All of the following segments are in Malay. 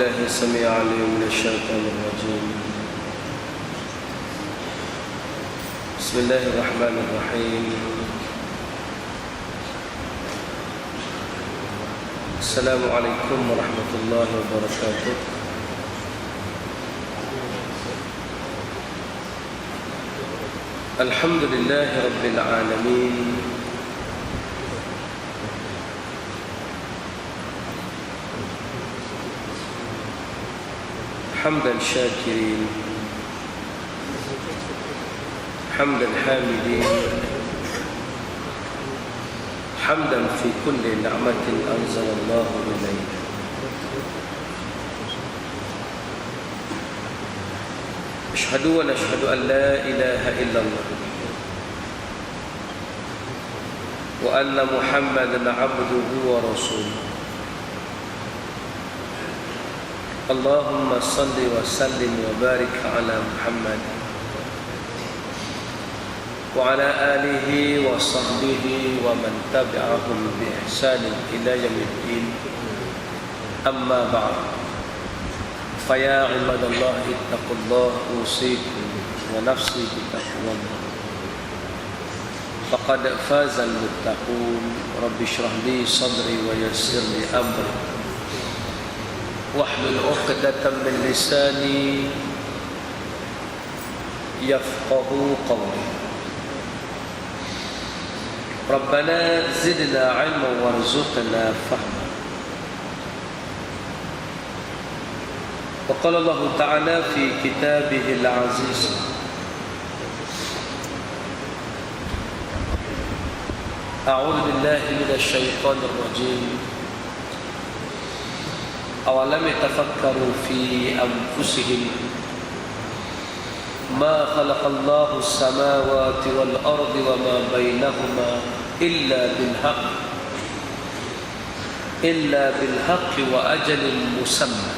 بالله السميع العليم من الشيطان الرجيم. بسم الله الرحمن الرحيم. السلام عليكم ورحمة الله وبركاته. الحمد لله رب العالمين، حمدا شاكرين، حمدا حامدين، حمدا في كل نعمة أنزل الله إلينا. أشهد ونشهد أن لا إله إلا الله وأن محمدا عبده ورسوله. اللهم صل وسلم وبارك على محمد وعلى آله وصحبه ومن تبعهم بإحسان إلى يوم الدين. أما بعد، فيا عباد الله اتقوا الله، أوصيكم ونفسي بتقوى الله، فقد فاز المتقون. رب اشرح لي صدري ويسر لي أمري واحلل عقدة من لساني يفقه قولي. ربنا زدنا علما وارزقنا فهما. وقال الله تعالى في كتابه العزيز: أعوذ بالله من الشيطان الرجيم. أولم يتفكروا في أنفسهم ما خلق الله السماوات والأرض وما بينهما إلا بالحق وأجل مسمى.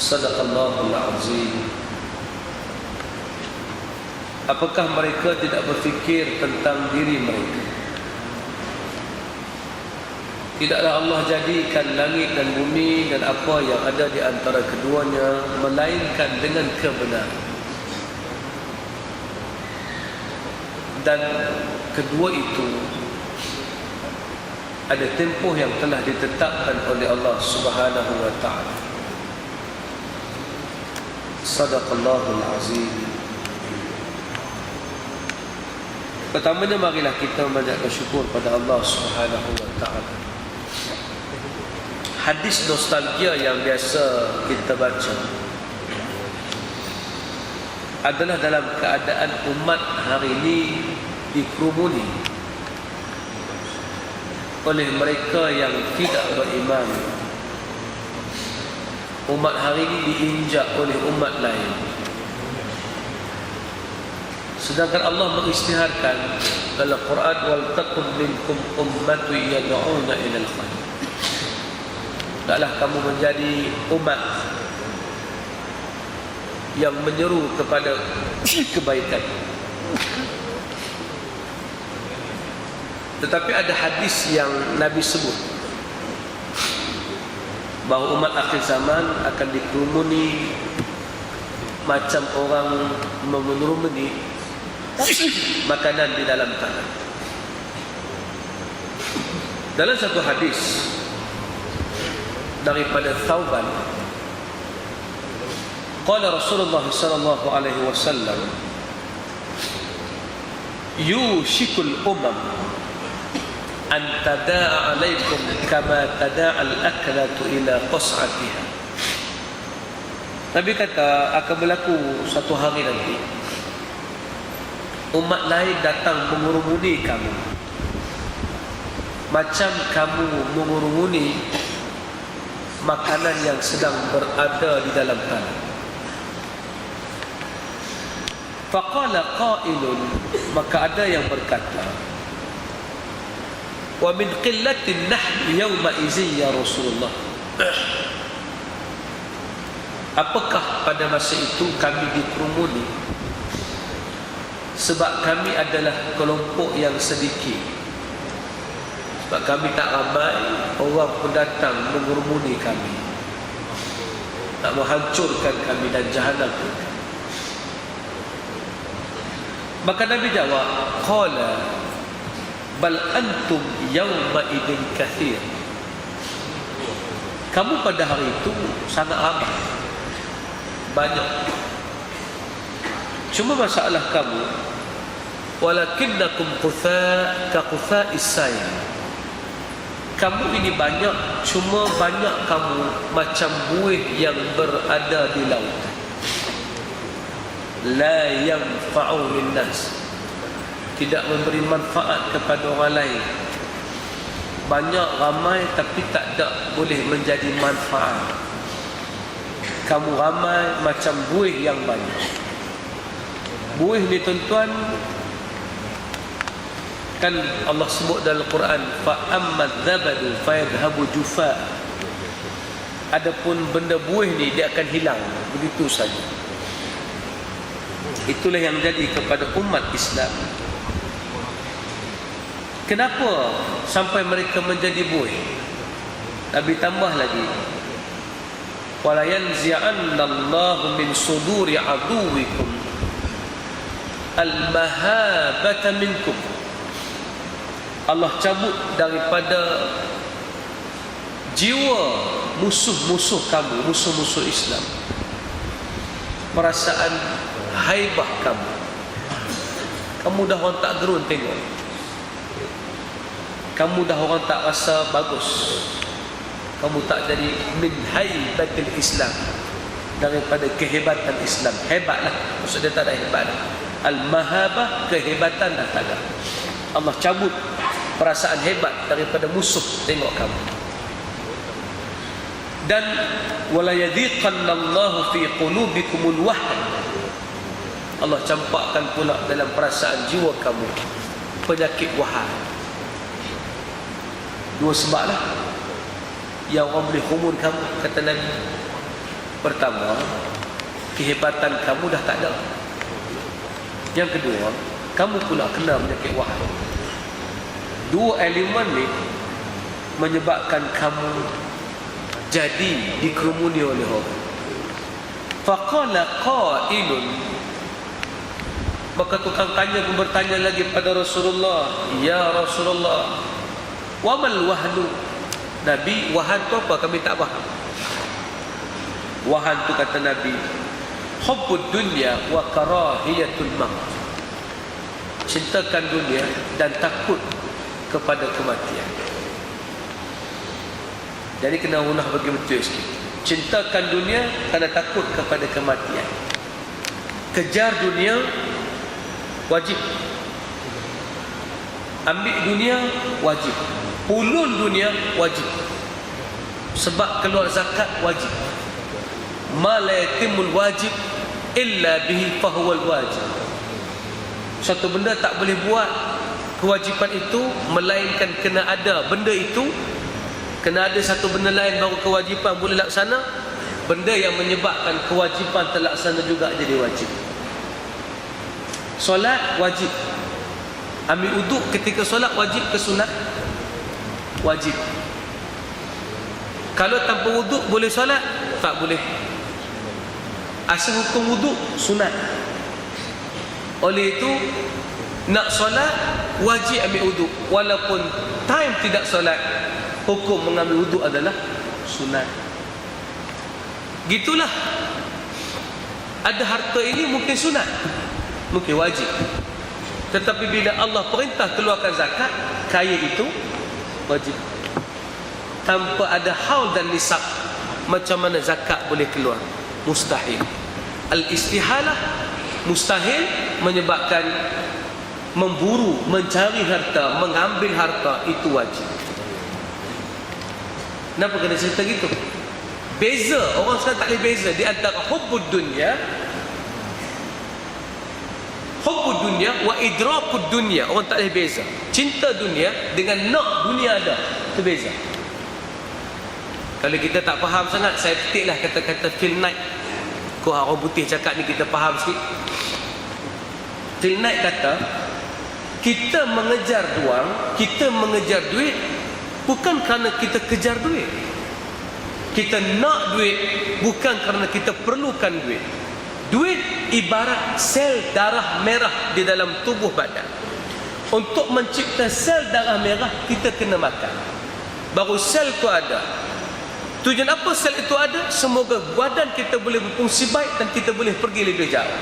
صدق الله العظيم. Apakah mereka tidak berfikir tentang diri mereka? Tidaklah Allah jadikan langit dan bumi dan apa yang ada di antara keduanya melainkan dengan kebenaran. Dan kedua itu ada tempoh yang telah ditetapkan oleh Allah Subhanahu wa taala. Sadaqallahul azim. Pertamanya, marilah kita mengucapkan syukur pada Allah Subhanahu wa taala. Hadis nostalgia yang biasa kita baca adalah dalam keadaan umat hari ini dikerumuni oleh mereka yang tidak beriman. Umat hari ini diinjak oleh umat lain. Sedangkan Allah mengisytiharkan dalam Quran, wal takum minkum ummatun yad'una ilal khair. Taklah kamu menjadi umat yang menyeru kepada kebaikan. Tetapi ada hadis yang Nabi sebut bahawa umat akhir zaman akan dikerumuni macam orang mengerumuni makanan di dalam tanah. Dalam satu hadis daripada Thauban, qala Rasulullah sallallahu alaihi wasallam, yushikul umam an tada'a alaikum kama tada'a al-aklatu ila qas'atiha. Nabi kata akan berlaku satu hari nanti umat lain datang mengurumuni kamu macam kamu mengurumuni makanan yang sedang berada di dalam tanah. Faqala qailun, maka ada yang berkata, wa min qillatin nahnu yawma izi ya Rasulullah. Apakah pada masa itu kami dikerumuni sebab kami adalah kelompok yang sedikit. Sebab kami tak ramai, orang pun datang mengurumuni kami, nak menghancurkan kami dan jahanam. Maka Nabi jawab, qala bal antum yawma idin kathir. Kamu pada hari itu sangat ramai, banyak. Cuma masalah kamu, walakinnakum qutha ka qutha'is sayl. Kamu ini banyak, cuma banyak kamu macam buih yang berada di lautan. La yanfa'u linnas, tidak memberi manfaat kepada orang lain. Banyak ramai tapi tak ada boleh menjadi manfaat. Kamu ramai macam buih yang banyak. Buih ni tuan-tuan, kan Allah sebut dalam Quran, fa amma dzabadu fayadhhabu jufa. Adapun benda buih ni dia akan hilang begitu saja. Itulah yang jadi kepada umat Islam. Kenapa sampai mereka menjadi buih? Nabi tambah lagi, wala yanzi'annallahu min suduri aduwikum al-mahabata minkum. Allah cabut daripada jiwa musuh-musuh kamu, musuh-musuh Islam, perasaan haibah kamu. Kamu dah orang tak gerun tengok, kamu dah orang tak rasa bagus, kamu tak jadi min haibatil Islam, daripada kehebatan Islam. Hebatlah, maksud dia tak ada hebat. Al-mahabah, kehebatan dah tak ada. Allah cabut perasaan hebat daripada musuh tengok kamu. Dan wala yadhiqannallahu fi qulubikumul wahn. Allah campakkan pula dalam perasaan jiwa kamu penyakit wahan. Dua sebablah yang orang boleh humur kamu, kata Nabi. Pertama, kehebatan kamu dah tak ada. Yang kedua, kamu pula kena penyakit wahan. Dua elemen ni menyebabkan kamu jadi dikerumuni oleh orang. Faqala qailun, maka tukang tanya pun bertanya lagi pada Rasulullah, ya Rasulullah, wamal wahnu? Nabi, wahan tu apa? Kami tak faham. Wahan tu, kata Nabi, hubbud dunya wa karahiyatul maut. Cintakan dunia dan takut kepada kematian. Jadi kena unah bagi betul sikit. Cintakan dunia kerana takut kepada kematian. Kejar dunia wajib. Ambil dunia wajib. Ulun dunia wajib. Sebab keluar zakat wajib. Ma la yatimul wajib illa bihi fahuwal wajib. Satu benda tak boleh buat kewajipan itu melainkan kena ada benda itu. Kena ada satu benda lain baru kewajipan boleh laksana. Benda yang menyebabkan kewajipan terlaksana juga jadi wajib. Solat wajib. Ambil uduk ketika solat wajib ke sunat? Wajib. Kalau tanpa uduk boleh solat? Tak boleh. Asal hukum uduk sunat. Oleh itu, nak solat wajib ambil uduk. Walaupun time tidak solat, hukum mengambil wuduk adalah sunat. Gitulah. Ada harta ini mungkin sunat, mungkin wajib. Tetapi bila Allah perintah keluarkan zakat, kaya itu wajib. Tanpa ada haul dan nisab, macam mana zakat boleh keluar? Mustahil. Al-istihalah, mustahil, menyebabkan memburu, mencari harta, mengambil harta, itu wajib. Kenapa kena cerita gitu? Beza, orang sekarang tak boleh beza di antara hubbud dunya wa idrakud dunya. Orang tak boleh beza cinta dunia dengan nak dunia ada. Itu beza. Kalau kita tak faham sangat, saya petiklah kata-kata Phil Knight. Kau orang putih cakap ni kita faham sikit. Phil Knight kata, kita mengejar duang, kita mengejar duit bukan kerana kita kejar duit. Kita nak duit bukan kerana kita perlukan duit. Duit ibarat sel darah merah di dalam tubuh badan. Untuk mencipta sel darah merah, kita kena makan. Baru sel itu ada. Tujuan apa sel itu ada? Semoga badan kita boleh berfungsi baik dan kita boleh pergi lebih jauh.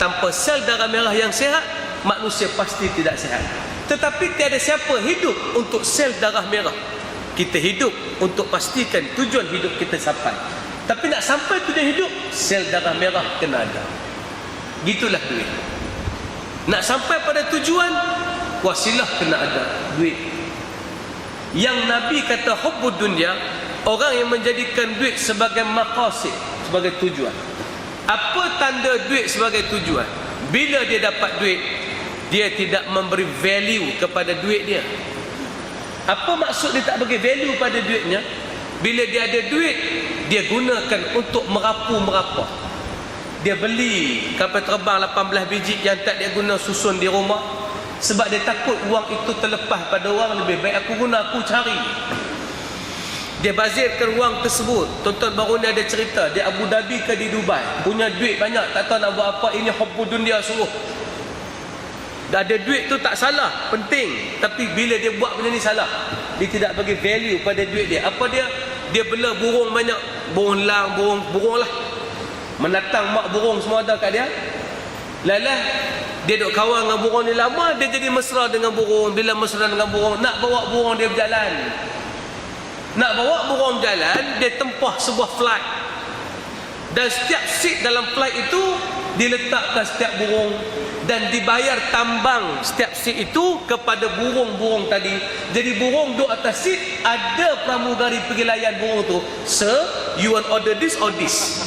Tanpa sel darah merah yang sihat, manusia pasti tidak sihat. Tetapi tiada siapa hidup untuk sel darah merah. Kita hidup untuk pastikan tujuan hidup kita sampai. Tapi nak sampai tujuan hidup, sel darah merah kena ada. Gitulah duit. Nak sampai pada tujuan, wasilah kena ada, duit. Yang Nabi kata hubbud dunya, orang yang menjadikan duit sebagai maqasid, sebagai tujuan. Apa tanda duit sebagai tujuan? Bila dia dapat duit, dia tidak memberi value kepada duit dia. Apa maksud dia tak bagi value pada duitnya? Bila dia ada duit, dia gunakan untuk merapu-merapah. Dia beli kapal terbang 18 biji yang tak dia guna susun di rumah. Sebab dia takut wang itu terlepas pada orang, lebih baik aku guna, aku cari. Dia bazirkan wang tersebut. Tuan-tuan baru ni ada cerita, di Abu Dhabi ke di Dubai, punya duit banyak, tak tahu nak buat apa. Ini hubbud dunya suruh. Dah ada duit tu tak salah, penting. Tapi bila dia buat benda ni salah. Dia tidak bagi value pada duit dia. Apa dia? Dia bela burung banyak. Burung lang, burung lah. Menatang mak burung semua ada kat dia. Lalah, dia duk kawan dengan burung ni lama, dia jadi mesra dengan burung. Bila mesra dengan burung, nak bawa burung dia berjalan. Nak bawa burung berjalan, dia tempah sebuah flight. Dan setiap seat dalam flight itu diletakkan setiap burung dan dibayar tambang setiap seat itu kepada burung-burung tadi. Jadi burung duduk atas seat, ada pramugari pergi layan burung tu. Sir, you want order this or this?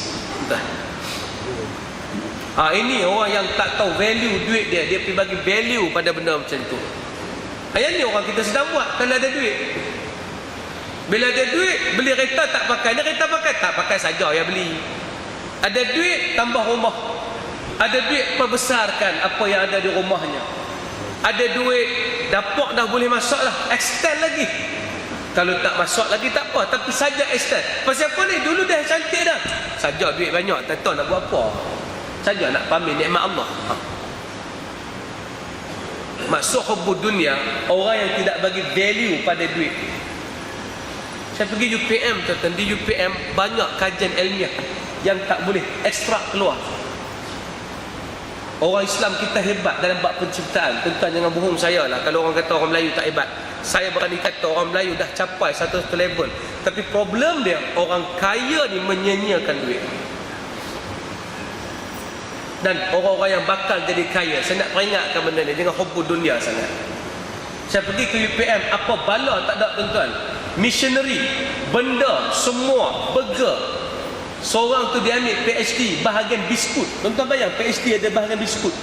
Ini orang yang tak tahu value duit dia. Dia pergi bagi value pada benda macam tu. Yang ni orang kita sedang buat kalau ada duit. Bila ada duit, beli kereta tak pakai. Ni kereta pakai, tak pakai saja ya beli. Ada duit, tambah rumah. Ada duit, perbesarkan apa yang ada di rumahnya. Ada duit, dapur dah boleh masak lah, extend lagi. Kalau tak masak lagi tak apa, tapi saja extend. Pasal apa ni? Dulu dah cantik dah. Saja duit banyak, tak tahu nak buat apa. Saja nak pamer nikmat Allah. Maksud hubbud dunya, orang yang tidak bagi value pada duit. Saya pergi UPM, tuan-tuan. Di UPM banyak kajian ilmiah yang tak boleh ekstrak keluar. Orang Islam kita hebat dalam bab penciptaan. Tuan-tuan jangan bohong saya lah kalau orang kata orang Melayu tak hebat. Saya berani kata orang Melayu dah capai satu level. Tapi problem dia, orang kaya ni menyia-nyiakan duit. Dan orang-orang yang bakal jadi kaya, saya nak peringatkan benda ni, jangan hubbud dunya sangat. Saya pergi ke UPM, apa bala tak ada tuan-tuan. Missionary, benda, semua, burger. Seorang tu dia ambil PhD bahagian biskut. Tuan-tuan bayang PhD ada bahagian biskut.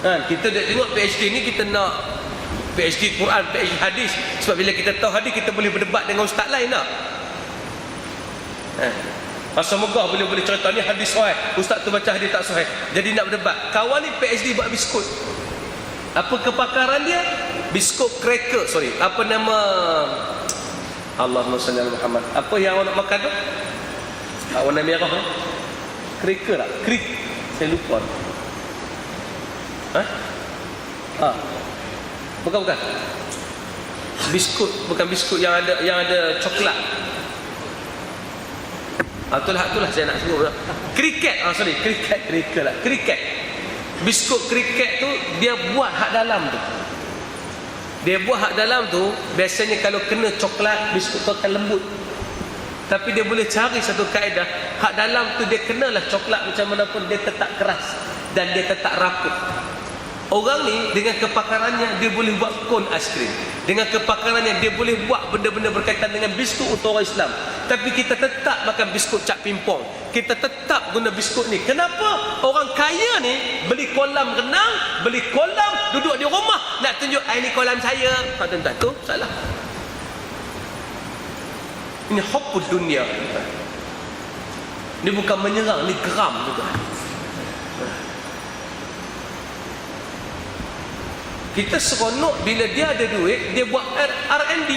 Kita dah tengok PhD ni, kita nak PhD Quran, PhD hadis. Sebab bila kita tahu hadis, kita boleh berdebat dengan ustaz lain tak? Pasal megah boleh cerita ni hadis sahih, ustaz tu baca hadis tak sahih. Jadi nak berdebat. Kawan ni PhD buat biskut. Apa kepakaran dia? Biskut cracker, apa nama? Allahumma salli ala Muhammad. Apa yang awak nak makan tu? Warna merah ni? Cracker tak? Krik. Saya lupa. Bukan. Biskut, bukan biskut yang ada coklat. Itulah saya nak sebut. Kriket. Kriket lah. Kriket. Biskut kriket tu dia buat hak dalam tu. Biasanya kalau kena coklat, biskut tu akan lembut. Tapi dia boleh cari satu kaedah, hak dalam tu dia kenalah coklat macam mana pun dia tetap keras dan dia tetap rapuh. Orang ni dengan kepakarannya dia boleh buat kon aiskrim. Dengan kepakarannya dia boleh buat benda-benda berkaitan dengan biskut untuk orang Islam. Tapi kita tetap makan biskut cap pimpong. Kita tetap guna biskut ni. Kenapa? Orang kaya ni beli kolam renang, beli kolam, duduk di rumah nak tunjuk ini kolam saya. Tuan-tuan tu salah. Ini hubbud dunya. Ini bukan menyerang, ini geram juga. Kita seronok bila dia ada duit, dia buat R&D.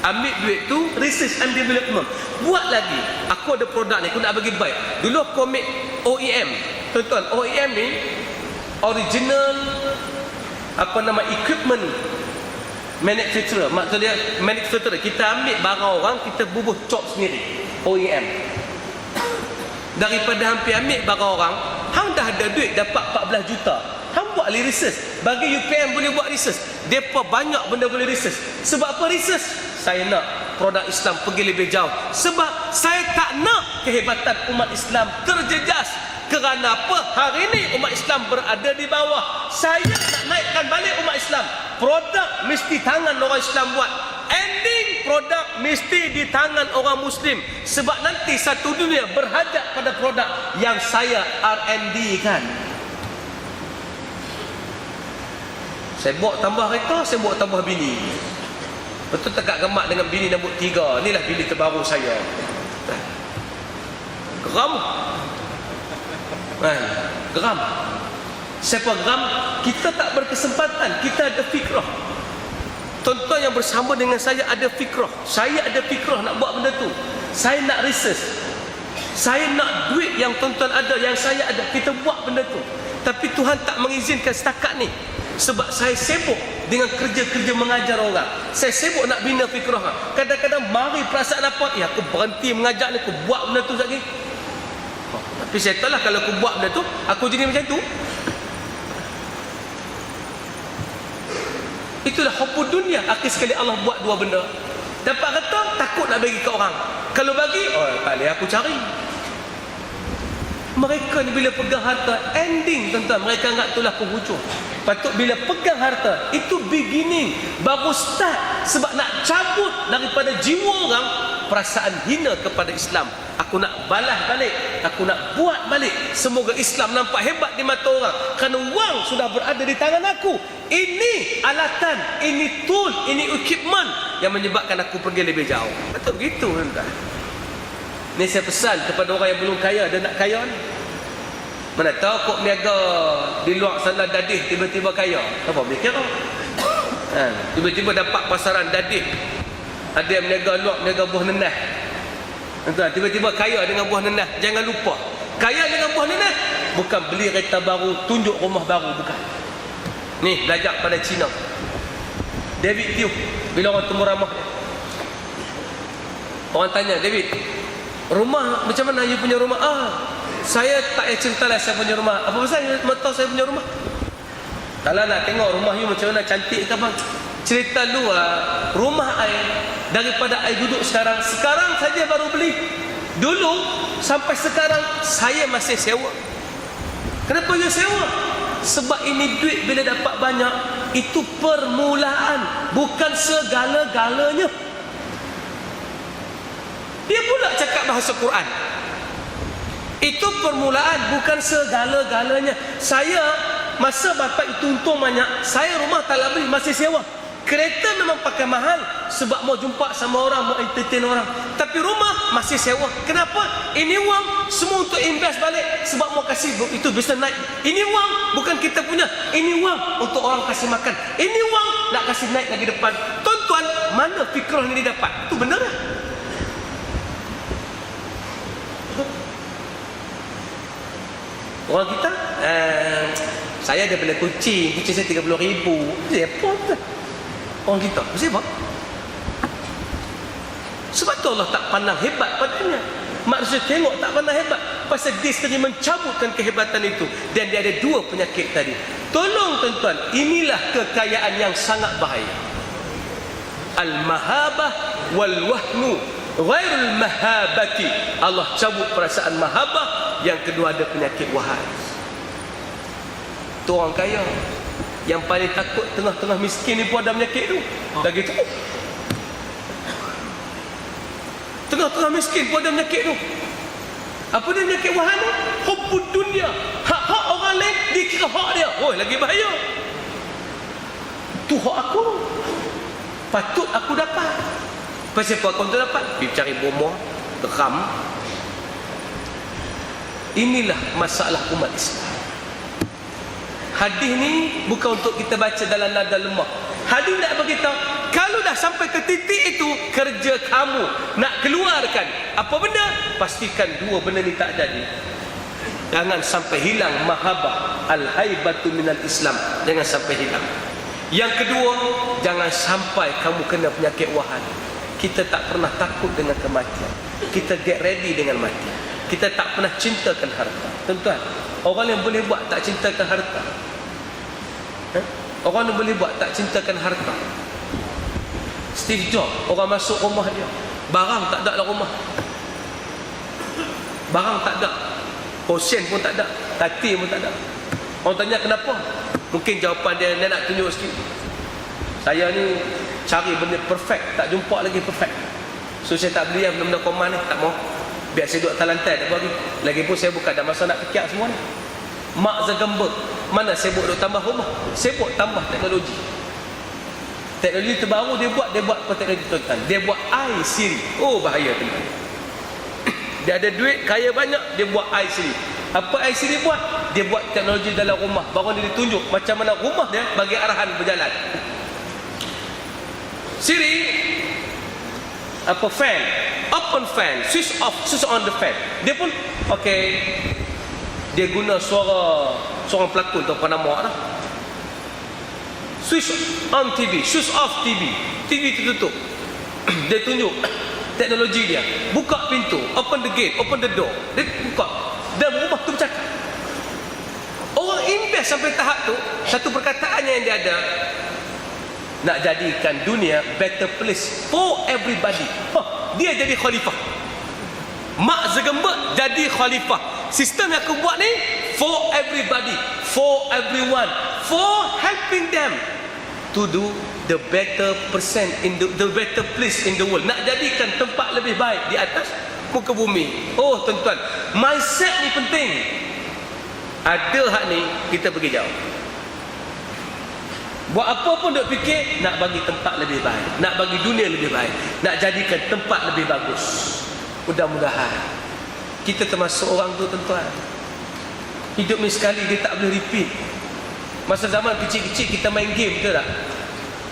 Ambil duit tu, research and development. Buat lagi. Aku ada produk ni, aku nak bagi baik. Dulu aku ambil OEM. Tuan-tuan, OEM ni original equipment manufacturer. Maksud dia manufacturer. Kita ambil barang orang, kita bubuh cop sendiri. OEM. Daripada hampir ambil barang orang, hang dah ada duit dapat 14 juta. Hang buat research. Bagi UPM boleh buat research. Depa banyak benda boleh research. Sebab apa research? Saya nak produk Islam pergi lebih jauh. Sebab saya tak nak kehebatan umat Islam terjejas. Kerana apa? Hari ini umat Islam berada di bawah. Saya nak naikkan balik umat Islam. Produk mesti tangan orang Islam buat. Ending produk mesti di tangan orang Muslim. Sebab nanti satu dunia berhajat pada produk yang saya R&D kan. Saya bawa tambah kereta, saya bawa tambah bini. Betul tak gemak dengan bini nombor 3. Inilah bini terbaru saya. Geram. Geram. Siapa geram? Kita tak berkesempatan. Kita ada fikrah. Tuan-tuan yang bersama dengan saya ada fikrah. Saya ada fikrah nak buat benda tu. Saya nak research. Saya nak duit yang tuan-tuan ada, yang saya ada. Kita buat benda tu. Tapi Tuhan tak mengizinkan setakat ni. Sebab saya sibuk dengan kerja-kerja mengajar orang. Saya sibuk nak bina fikrah. Kadang-kadang mari perasaan apa? Aku berhenti mengajar ni, aku buat benda tu lagi. Tapi saya tahu lah kalau aku buat benda tu, aku jadi macam tu. Itulah hubbud dunia. Akhir sekali Allah buat dua benda. Dapat kata, takut nak bagi ke orang. Kalau bagi, tak boleh aku cari. Mereka ni bila pegang harta, ending tuan-tuan, mereka anggap itulah penghujung. Patut bila pegang harta, itu beginning, baru start. Sebab nak cabut daripada jiwa orang perasaan hina kepada Islam. Aku nak balas balik, aku nak buat balik. Semoga Islam nampak hebat di mata orang. Kerana wang sudah berada di tangan aku. Ini alatan, ini tool, ini equipment yang menyebabkan aku pergi lebih jauh. Betul begitu tuan-tuan. Ni saya pesan kepada orang yang belum kaya dan nak kaya ni. Mana tahu kok niaga di luar sana dadih tiba-tiba kaya. Apa mikir kau? Tiba-tiba dapat pasaran dadih. Ada yang niaga luar, niaga buah nenah. Tiba-tiba kaya dengan buah nenah. Jangan lupa, kaya dengan buah nenah bukan beli kereta baru, tunjuk rumah baru, bukan. Ni belajar pada Cina. David Tiu, bila orang temu ramah dia, orang tanya, David, rumah macam mana you punya rumah? Saya tak payah ceritalah saya punya rumah. Apa pasal you tahu saya punya rumah? Kalau nak tengok rumah you macam mana, cantik ke bang? Cerita lu rumah I daripada I duduk sekarang saja baru beli. Dulu sampai sekarang saya masih sewa. Kenapa you sewa? Sebab ini duit bila dapat banyak, itu permulaan, bukan segala-galanya. Dia pula cakap bahasa Quran. Itu permulaan, bukan segala-galanya. Saya masa bapak itu untung banyak, saya rumah tak beli, masih sewa. Kereta memang pakai mahal sebab mau jumpa sama orang, mau entertain orang. Tapi rumah masih sewa. Kenapa? Ini wang semua untuk invest balik, sebab mau kasih itu bisa naik. Ini wang bukan kita punya. Ini wang untuk orang kasih makan. Ini wang nak kasih naik lagi depan. Tuan-tuan, mana fikrah ini dapat? Itu benar tak? Orang kita, saya ada bela kucing saya 30,000. Siapa tu? Orang kita, siapa? Sebab tu Allah tak pandang hebat padanya. Maksud tengok tak pandang hebat, pasal dia sendiri mencabutkan kehebatan itu. Dan dia ada dua penyakit tadi. Tolong tuan-tuan, inilah kekayaan yang sangat bahaya. Al-mahabah wal-wahnu ghairul mahabati. Allah cabut perasaan mahabah. Yang kedua ada penyakit wahai. Tu orang kaya yang paling takut tengah-tengah miskin ni pun ada penyakit tu. Dah gitu, tengah-tengah miskin pun ada penyakit tu. Apa dia penyakit wahai ni? Hubbud dunia. Hak-hak orang lain dikira hak dia. Oh, lagi bahaya. Tu hak aku, patut aku dapat. Pasal apa aku tu dapat? Pergi cari rumah, geram. Inilah masalah umat Islam. Hadis ni bukan untuk kita baca dalam nada lemah. Hadis nak beritahu, kalau dah sampai ke titik itu, kerja kamu nak keluarkan apa benda, pastikan dua benda ni tak jadi. Jangan sampai hilang mahabbah al-haibatu minal Islam. Jangan sampai hilang. Yang kedua, jangan sampai kamu kena penyakit wahan. Kita tak pernah takut dengan kematian. Kita get ready dengan mati. Kita tak pernah cintakan harta. Tuan-tuan, orang yang boleh buat tak cintakan harta. Orang yang boleh buat tak cintakan harta. Steve Jobs, orang masuk rumah dia, barang tak ada dalam rumah. Barang tak ada. Posen pun tak ada, katil pun tak ada. Orang tanya kenapa? Mungkin jawapan dia nak tunjuk sikit. Saya ni cari benda perfect, tak jumpa lagi perfect. So saya tak beli benda-benda common ni, tak mau. Biar saya duduk atas lantai, tak bagi. Lagipun saya bukan ada masa nak fikir semua ni. Mark Zuckerberg, mana sibuk duk tambah rumah, sibuk tambah teknologi. Teknologi terbaru dia buat apa teknologi tuan-tuan? Dia buat iSiri. Oh bahaya tuan-tuan. Dia ada duit, kaya banyak, dia buat iSiri. Apa iSiri buat? Dia buat teknologi dalam rumah. Baru dia ditunjuk macam mana rumah dia bagi arahan berjalan. Siri, apa fan, open fan, switch off, switch on the fan. Dia pun okey. Dia guna suara seorang pelakon tu apa nama dah. Switch on TV, switch off TV. TV tertutup. Dia tunjuk teknologi dia. Buka pintu, open the gate, open the door. Dia buka. Dan rumah tu bercakap. Orang invest sampai tahap tu, satu perkataan yang dia ada, nak jadikan dunia better place for everybody. Dia jadi khalifah. Mark Zuckerberg jadi khalifah. Sistem yang aku buat ni for everybody, for everyone, for helping them to do the better percent in the better place in the world. Nak jadikan tempat lebih baik di atas muka bumi. Oh tuan-tuan, mindset ni penting. Ada hak ni kita pergi jauh. Buat apa pun duk fikir nak bagi tempat lebih baik, nak bagi dunia lebih baik, nak jadikan tempat lebih bagus. Mudah-mudahan kita termasuk orang tu tuan-tuan. Hidup ni sekali, dia tak boleh repeat. Masa zaman kecil-kecil kita main game, betul tak?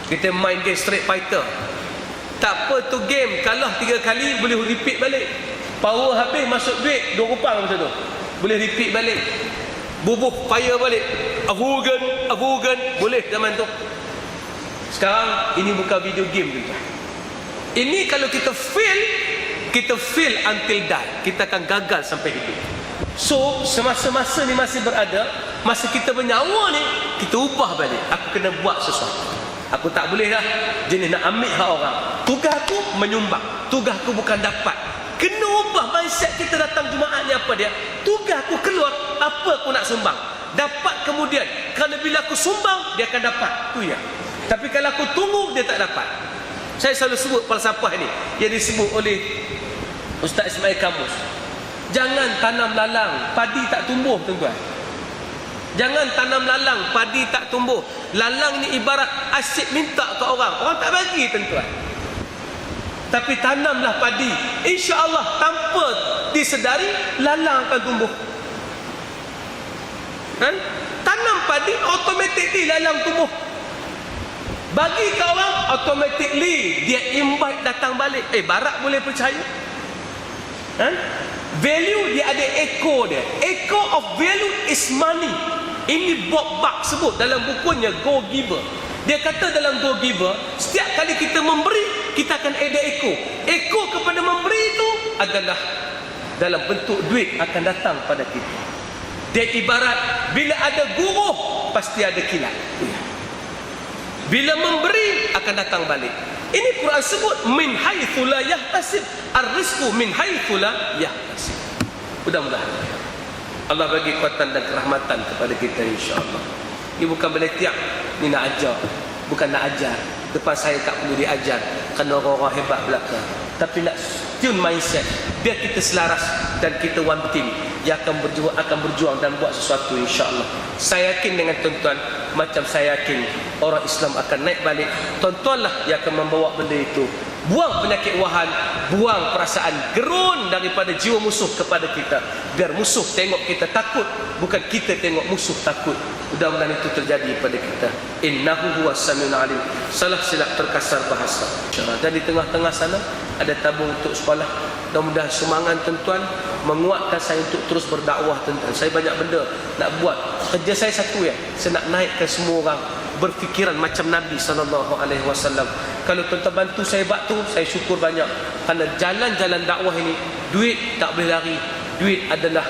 Kita main game Street Fighter. Tak apa tu game, kalah 3 kali boleh repeat balik. Power habis, masuk duit 2 rupang macam tu, boleh repeat balik. Bubuh fire balik, Avogan boleh zaman tu. Sekarang ini bukan video game tuan-tuan. Ini kalau kita fail until die, kita akan gagal sampai hidup. So semasa-masa ni masih berada, masa kita bernyawa ni, kita ubah balik. Aku kena buat sesuatu. Aku tak boleh dah jenis nak ambil hak orang. Tugas aku menyumbang, tugas aku bukan dapat. Kena ubah mindset kita. Datang Jumaat ni apa dia? Tugas aku keluar, apa aku nak sumbang, dapat kemudian. Kerana bila aku sumbang, dia akan dapat. Tu ya. Tapi kalau aku tunggu, dia tak dapat. Saya selalu sebut falsafah ni yang disebut oleh Ustaz Ismail Kamus. Jangan tanam lalang, padi tak tumbuh tuan-tuan. Jangan tanam lalang, padi tak tumbuh. Lalang ni ibarat asyik minta ke orang, orang tak bagi tuan-tuan. Tapi tanamlah padi, insya-Allah tanpa disedari lalang akan tumbuh. Kan? Tanam padi, automatically lalang tumbuh. Bagi ke orang, automatically dia invite datang balik. Barat boleh percaya? Value dia ada echo dia. Echo of value is money. Ini Bob Buck sebut dalam bukunya Go Giver. Dia kata dalam Go Giver, setiap kali kita memberi, kita akan ada echo. Echo kepada memberi itu adalah dalam bentuk duit akan datang pada kita. Dia ibarat bila ada guruh, pasti ada kilat. Bila memberi akan datang balik. Ini Quran sebut min haitsu la yahtasib, ar-rizqu min haitsu la yahtasib. Mudah-mudahan Allah bagi kekuatan dan kerahmatan kepada kita insya-Allah. Ini bukan beletiak, ni nak ajar, bukan nak ajar. Depan saya tak perlu diajar kerana orang-orang hebat belakang. Tapi nak tune mindset biar kita selaras dan kita one team yang akan berjuang dan buat sesuatu insya-Allah. Saya yakin dengan tuan-tuan, macam saya yakin orang Islam akan naik balik. Tuan-tuanlah yang akan membawa benda itu. Buang penyakit wahan, buang perasaan gerun daripada jiwa musuh kepada kita. Biar musuh tengok kita takut, bukan kita tengok musuh takut. Mudah-mudahan itu terjadi pada kita. Innahu huwas samiul alim. Salah silap terkasar bahasa. Dan di tengah-tengah sana ada tabung untuk sekolah. Mudah-mudahan semangat tuan-tuan menguatkan saya untuk terus berdakwah tuan-tuan. Saya banyak benda nak buat. Kerja saya satu ya. Saya nak naikkan semua orang berfikiran macam Nabi SAW. Kalau tuan-tuan bantu saya buat tu, saya syukur banyak. Kerana jalan-jalan dakwah ini, duit tak boleh lari. Duit adalah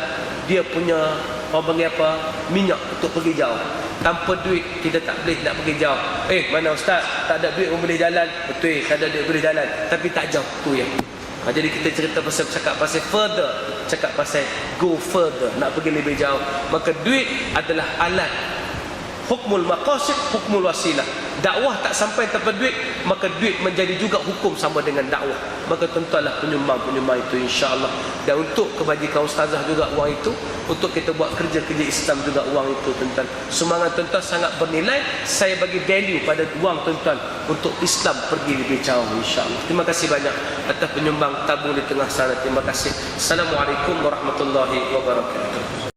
dia punya, orang panggil apa, minyak untuk pergi jauh. Tanpa duit kita tak boleh nak pergi jauh. Mana ustaz, tak ada duit pun boleh jalan. Betul, tak ada duit boleh jalan, tapi tak jauh tu ya. Jadi kita cerita pasal, cakap pasal further, cakap pasal go further, nak pergi lebih jauh. Maka duit adalah alat. Hukmul maqasid, hukmul wasilah. Dakwah tak sampai tanpa duit, maka duit menjadi juga hukum sama dengan dakwah. Maka tentulah penyumbang-penyumbang itu, insya-Allah. Dan untuk kebajikan ustazah juga uang itu, untuk kita buat kerja-kerja Islam juga uang itu, tuan-tuan. Semangat tuan-tuan sangat bernilai. Saya bagi value pada uang tuan-tuan untuk Islam pergi lebih jauh, insya-Allah. Terima kasih banyak atas penyumbang tabung di tengah sana. Terima kasih. Assalamualaikum warahmatullahi wabarakatuh.